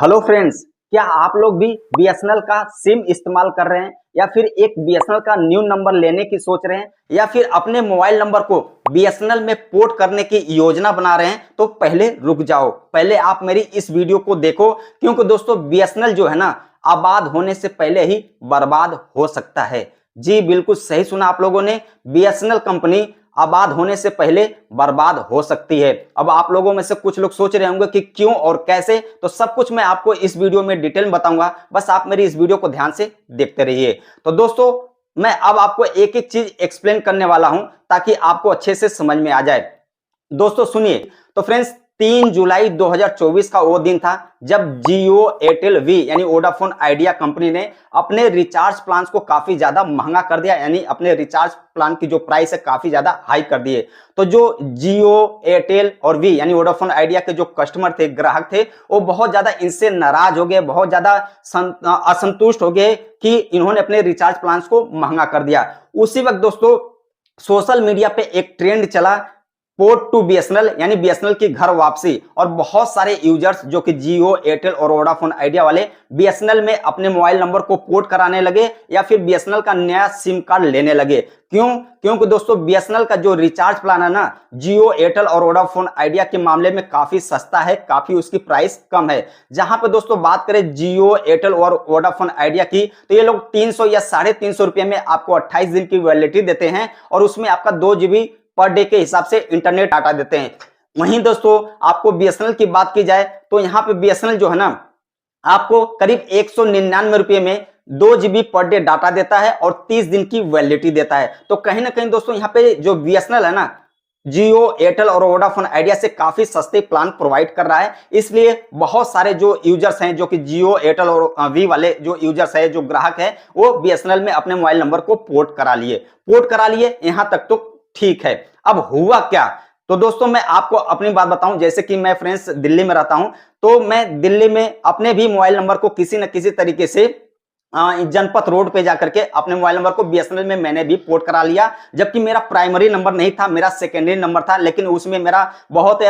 Hello friends, क्या आप लोग भी बीएसएनएल का सिम इस्तेमाल कर रहे हैं या फिर एक बीएसएनएल का न्यू नंबर लेने की सोच रहे हैं या फिर अपने मोबाइल नंबर को बीएसएनएल में पोर्ट करने की योजना बना रहे हैं? तो पहले रुक जाओ, पहले आप मेरी इस वीडियो को देखो, क्योंकि दोस्तों बीएसएनएल जो है ना, आबाद होने से पहले ही बर्बाद हो सकता है। जी बिल्कुल सही सुना आप लोगों ने, बीएसएनएल कंपनी आबाद होने से पहले बर्बाद हो सकती है। अब आप लोगों में से कुछ लोग सोच रहे होंगे कि क्यों और कैसे, तो सब कुछ मैं आपको इस वीडियो में डिटेल में बताऊंगा। बस आप मेरी इस वीडियो को ध्यान से देखते रहिए। तो दोस्तों, मैं अब आपको एक एक चीज एक्सप्लेन करने वाला हूं ताकि आपको अच्छे से समझ में आ जाए। दोस्तों सुनिए, तो फ्रेंड्स 3 जुलाई 2024 का वो दिन था जब जियो एयरटेल वी यानी वोडाफोन आइडिया कंपनी ने अपने रिचार्ज प्लान को काफी ज्यादा महंगा कर दिया, यानी अपने रिचार्ज प्लान की जो प्राइस है काफी ज्यादा हाई कर दिए। तो जो जियो एयरटेल और वी यानी वोडाफोन आइडिया के जो कस्टमर थे, ग्राहक थे, वो बहुत ज्यादा इनसे नाराज हो गए, बहुत ज्यादा असंतुष्ट हो गए कि इन्होंने अपने रिचार्ज प्लान को महंगा कर दिया। उसी वक्त दोस्तों सोशल मीडिया पे एक ट्रेंड चला, पोर्ट टू बीएसएनएल यानी बीएसएनएल की घर वापसी, और बहुत सारे यूजर्स जो कि जियो एयरटेल और वोडाफोन आइडिया वाले बीएसएनएल में अपने मोबाइल नंबर को पोर्ट कराने लगे या फिर बीएसएनएल का नया सिम कार्ड लेने लगे। क्यों? क्योंकि दोस्तों बीएसएनएल का जो रिचार्ज प्लान है ना, जियो एयरटेल और वोडाफोन आइडिया के मामले में काफी सस्ता है, काफी उसकी प्राइस कम है। जहां पे दोस्तों बात करें जियो एयरटेल और वोडाफोन आइडिया की, तो ये लोग 300 या 350 रुपए में आपको 28 दिन की वैलिडिटी देते हैं और उसमें आपका 2 GB पर डे के हिसाब से इंटरनेट डाटा देते हैं। वहीं दोस्तों आपको बीएसएनएल की बात की जाए तो यहाँ पे बीएसएनएल जो है ना, आपको करीब 199 रुपए में 2 GB पर डे डाटा देता है और 30 दिन की वैलिडिटी देता है। तो कहीं ना कहीं दोस्तों यहाँ पे जो बीएसएनएल है ना, जियो एयरटेल और वोडाफोन आइडिया से काफी सस्ते प्लान प्रोवाइड कर रहा है। इसलिए बहुत सारे जो यूजर्स हैं, जो कि जियो एयरटेल और वी वाले जो यूजर्स है, जो ग्राहक है, वो बीएसएनएल में अपने मोबाइल नंबर को पोर्ट करा लिए। यहां तक तो ठीक है। अब हुआ क्या? तो दोस्तों मैं आपको अपनी बात बताऊं, जैसे कि मैं फ्रेंड्स दिल्ली में रहता हूं, तो मैं दिल्ली में अपने भी मोबाइल नंबर को किसी न किसी तरीके से जनपथ रोड पे जाकर के अपने मोबाइल नंबर को बीएसएनएल में मैंने भी पोर्ट करा लिया। जबकि मेरा प्राइमरी नंबर नहीं था, मेरा सेकेंडरी नंबर था, लेकिन उसमें मेरा बहुत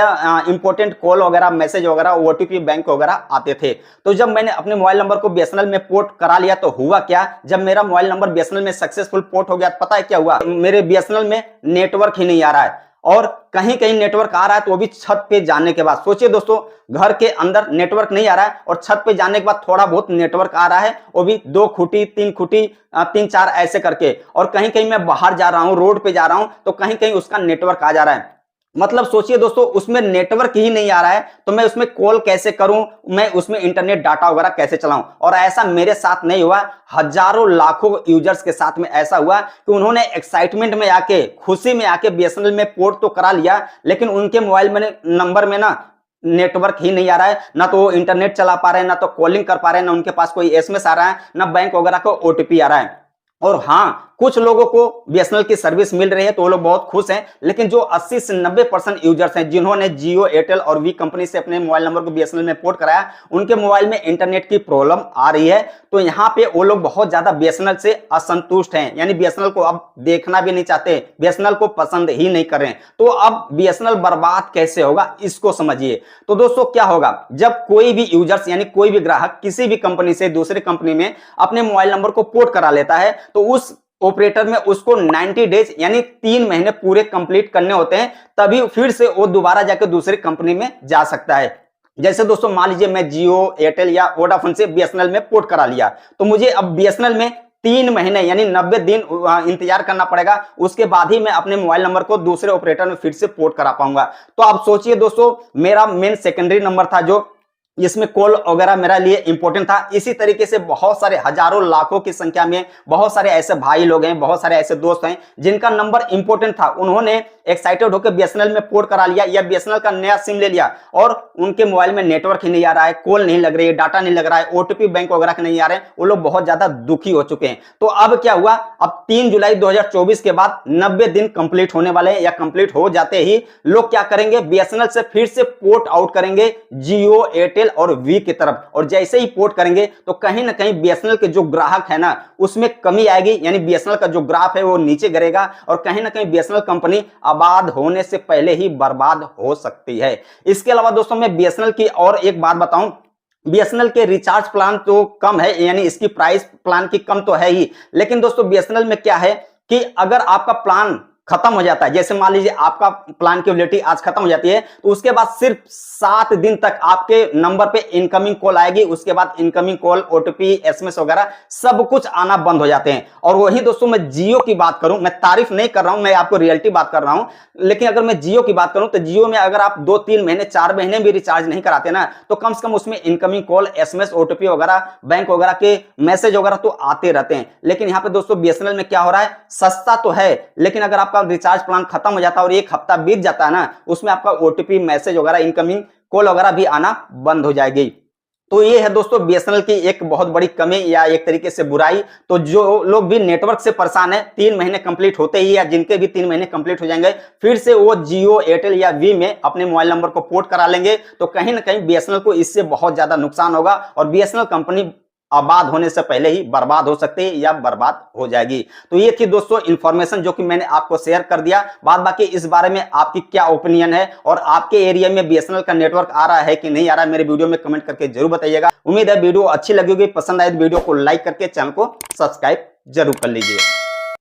इंपॉर्टेंट कॉल वगैरह, मैसेज वगैरह, ओटीपी बैंक वगैरह आते थे। तो जब मैंने अपने मोबाइल नंबर को बीएसएनएल में पोर्ट करा लिया तो हुआ क्या, जब मेरा मोबाइल नंबर बीएसएनएल में सक्सेसफुल पोर्ट हो गया, पता है क्या हुआ? मेरे बीएसएनएल में नेटवर्क ही नहीं आ रहा है, और कहीं कहीं नेटवर्क आ रहा है तो वो भी छत पे जाने के बाद। सोचिए दोस्तों, घर के अंदर नेटवर्क नहीं आ रहा है और छत पे जाने के बाद थोड़ा बहुत नेटवर्क आ रहा है, वो भी 2 खूंटी 3 खूंटी 3-4 ऐसे करके। और कहीं कहीं मैं बाहर जा रहा हूं, रोड पे जा रहा हूं, तो कहीं कहीं उसका नेटवर्क आ जा रहा है। मतलब सोचिए दोस्तों, उसमें नेटवर्क ही नहीं आ रहा है तो मैं उसमें कॉल कैसे करूं, मैं उसमें इंटरनेट डाटा वगैरह कैसे चलाऊं? और ऐसा मेरे साथ नहीं हुआ, हजारों लाखों यूजर्स के साथ में ऐसा हुआ कि उन्होंने एक्साइटमेंट में आके, खुशी में आके बीएसएनएल में पोर्ट तो करा लिया, लेकिन उनके मोबाइल में नंबर में ना नेटवर्क ही नहीं आ रहा है, ना तो वो इंटरनेट चला पा रहे हैं, ना तो कॉलिंग कर पा रहे हैं, ना उनके पास कोई एसएमएस आ रहा है, ना बैंक वगैरह का ओटीपी आ रहा है। और हाँ, कुछ लोगों को बीएसएनएल की सर्विस मिल रही है तो वो लोग बहुत खुश हैं, लेकिन जो 80 से 90% यूजर्स हैं जिन्होंने जियो एयरटेल और वी कंपनी से अपने मोबाइल नंबर को बीएसएनएल में पोर्ट कराया, उनके मोबाइल में इंटरनेट की प्रॉब्लम आ रही है। तो यहाँ पे वो लोग बहुत ज्यादा बीएसएनएल से असंतुष्ट हैं, यानी बीएसएनएल को अब देखना भी नहीं चाहते, बीएसएनएल को पसंद ही नहीं कर रहे हैं। तो अब बीएसएनएल बर्बाद कैसे होगा, इसको समझिए। तो दोस्तों क्या होगा, जब कोई भी यूजर्स यानी कोई भी ग्राहक किसी भी कंपनी से दूसरी कंपनी में अपने मोबाइल नंबर को पोर्ट करा लेता है, तो उस ऑपरेटर में उसको 90 डेज यानी 3 महीने पूरे कंप्लीट करने होते हैं, तभी फिर से वो दोबारा जाकर दूसरी कंपनी में जा सकता है। जैसे दोस्तों मान लीजिए मैं जियो एयरटेल या वोडाफोन से बीएसएनएल में पोर्ट करा लिया, तो मुझे अब बीएसएनएल में 3 महीने यानी 90 दिन इंतजार करना पड़ेगा, उसके बाद ही मैं अपने मोबाइल नंबर को दूसरे ऑपरेटर में फिर से पोर्ट करा पाऊंगा। तो आप सोचिए दोस्तों, मेरा मेन सेकेंडरी नंबर था जो इसमें कॉल वगैरह मेरा लिए इंपॉर्टेंट था। इसी तरीके से बहुत सारे हजारों लाखों की संख्या में बहुत सारे ऐसे भाई लोग हैं, बहुत सारे ऐसे दोस्त हैं जिनका नंबर इंपॉर्टेंट था, उन्होंने एक्साइटेड होकर बीएसएनएल में पोर्ट करा लिया या बीएसएनएल का नया सिम ले लिया, और उनके मोबाइल में नेटवर्क ही नहीं आ रहा है, कॉल नहीं लग रही है, डाटा नहीं लग रहा है, ओटीपी बैंक वगैरह के नहीं आ रहे हैं, वो लोग बहुत ज्यादा दुखी हो चुके हैं। तो अब क्या हुआ, अब 3 जुलाई 2024 के बाद 90 दिन कंप्लीट होने वाले हैं, या कंप्लीट हो जाते ही लोग क्या करेंगे, बीएसएनएल से फिर से पोर्ट आउट करेंगे जियो एयरटेल और वी की तरफ। और जैसे ही पोर्ट करेंगे तो कहीं ना कहीं बीएसएनएल के जो ग्राहक है ना, उसमें कमी आएगी, यानी बीएसएनएल का जो ग्राफ है वो नीचे गिरेगा, और कहीं ना कहीं बीएसएनएल कंपनी आबाद होने से पहले ही बर्बाद हो सकती है। इसके अलावा दोस्तों मैं बीएसएनएल की और एक बात बताऊं, बीएसएनएल के रिचार्ज प्लान तो कम है, यानी इसकी प्राइस प्लान की कम तो है ही, लेकिन दोस्तों बीएसएनएल में क्या है कि अगर आपका प्लान खत्म हो जाता है, जैसे मान लीजिए आपका प्लान की वैलिडिटी आज खत्म हो जाती है, तो उसके बाद सिर्फ 7 दिन तक आपके नंबर पे इनकमिंग कॉल आएगी। उसके बाद इनकमिंग कॉल, ओटीपी, एसएमएस वगैरह सब कुछ आना बंद हो जाते हैं। और वही दोस्तों मैं जियो की बात करूं, मैं तारीफ नहीं कर रहा हूं, मैं आपको रियलिटी बात कर रहा हूं, लेकिन अगर मैं जियो की बात करूं तो जियो में अगर आप 2-3 महीने 4 महीने भी रिचार्ज नहीं कराते ना, तो कम से कम उसमें इनकमिंग कॉल, एसएमएस, ओटीपी वगैरह, बैंक वगैरह के मैसेज वगैरह तो आते रहते हैं। लेकिन यहां पे दोस्तों बीएसएनएल में क्या हो रहा है, सस्ता तो है, लेकिन अगर आपका रिचार्ज प्लान खत्म हो जाता है और 1 हफ्ता बीत जाता है ना, उसमें आपका ओटीपी, मैसेज वगैरह, इनकमिंग कॉल वगैरह भी आना बंद हो जाएगी। तो ये है दोस्तों बीएसएनएल की एक बहुत बड़ी कमी या एक तरीके से बुराई। तो जो लोग भी नेटवर्क से परेशान है, 3 महीने कंप्लीट होते ही या जिनके भी 3 महीने कंप्लीट हो जाएंगे, फिर से वो जियो, एयरटेल या वी में अपने मोबाइल नंबर को पोर्ट करा लेंगे, तो कहीं ना कहीं बीएसएनएल को इससे बहुत ज्यादा नुकसान होगा और बीएसएनएल कंपनी आबाद होने से पहले ही बर्बाद हो सकती है या बर्बाद हो जाएगी। तो ये थी दोस्तों इंफॉर्मेशन जो कि मैंने आपको शेयर कर दिया। बाद बाकी इस बारे में आपकी क्या ओपिनियन है और आपके एरिया में बीएसएनएल का नेटवर्क आ रहा है कि नहीं आ रहा है, मेरे वीडियो में कमेंट करके जरूर बताइएगा। उम्मीद है वीडियो अच्छी लगी होगी, पसंद आए तो वीडियो को लाइक करके चैनल को सब्सक्राइब जरूर कर लीजिए।